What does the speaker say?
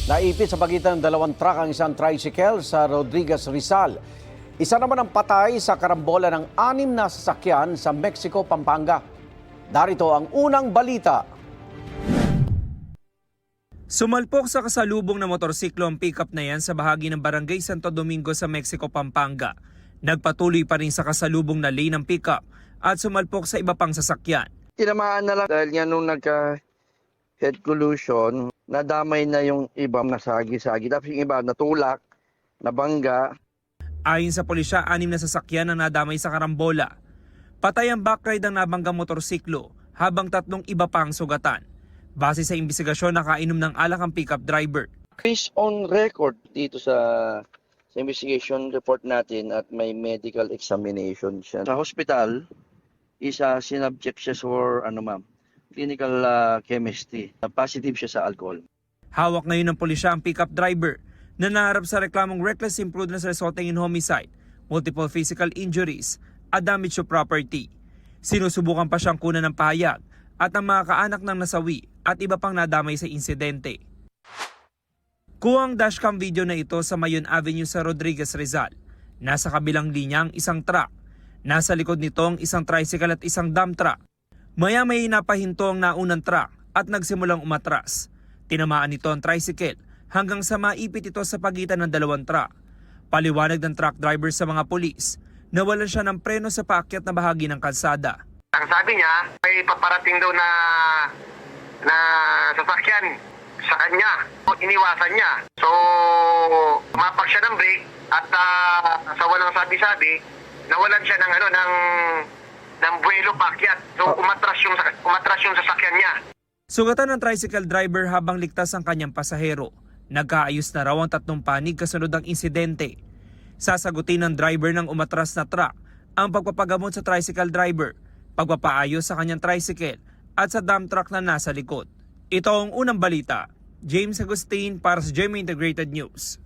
Naipit sa pagitan ng dalawang truck ang isang tricycle sa Rodriguez, Rizal. Isa naman ang patay sa karambola ng 6 na sasakyan sa Mexico, Pampanga. Darito ang unang balita. Sumalpok sa kasalubong na motorsiklo ang pickup na yan sa bahagi ng Barangay Santo Domingo sa Mexico, Pampanga. Nagpatuloy pa rin sa kasalubong na lane ng pickup at sumalpok sa iba pang sasakyan. Tinamaan na lang dahil nga nung nagka-head collision, nadamay na yung iba nasagi-sagi. Tapos yung iba natulak, nabangga. Ayon sa pulisya, 6 na sasakyan ang nadamay sa karambola. Patay ang backride ng nabanggang motorsiklo habang 3 iba pa ang sugatan. Base sa imbestigasyon, nakainom ng alak ang pickup driver. Based on record dito sa investigation report natin at may medical examination siya. Sa hospital, sinubject siya for clinical chemistry. Positive siya sa alcohol. Hawak ngayon ng pulisya ang pickup driver na naharap sa reklamong reckless imprudence resulting in homicide, multiple physical injuries at damage to property. Sinusubukan pa siyang kunan ng pahayag at ang mga kaanak ng nasawi at iba pang nadamay sa insidente. Kuha ang dashcam video na ito sa Mayon Avenue sa Rodriguez, Rizal. Nasa kabilang linya ang isang truck. Nasa likod nito ang isang tricycle at isang dump truck. Maya-maya napahinto ang naunang truck at nagsimulang umatras. Tinamaan nito ang tricycle hanggang sa maipit ito sa pagitan ng dalawang truck. Paliwanag ng truck driver sa mga pulis, nawalan siya ng preno sa paakyat na bahagi ng kalsada. Ang sabi niya, may paparating daw na sasakyan sa kanya. Iniwasan niya. So, mapak siya ng brake at sa walang sabi-sabi, nawalan siya ng buwelo paakyat. So, umatras yung sasakyan niya. Sugatan ng tricycle driver habang ligtas ang kanyang pasahero. Nagkaayos na raw ang 3 panig kasunod ang insidente. Sasagutin ng driver ng umatras na truck ang pagpapagamot sa tricycle driver, pagpapaayos sa kanyang tricycle at sa dump truck na nasa likod. Ito ang unang balita. James Agustin para sa GMA Integrated News.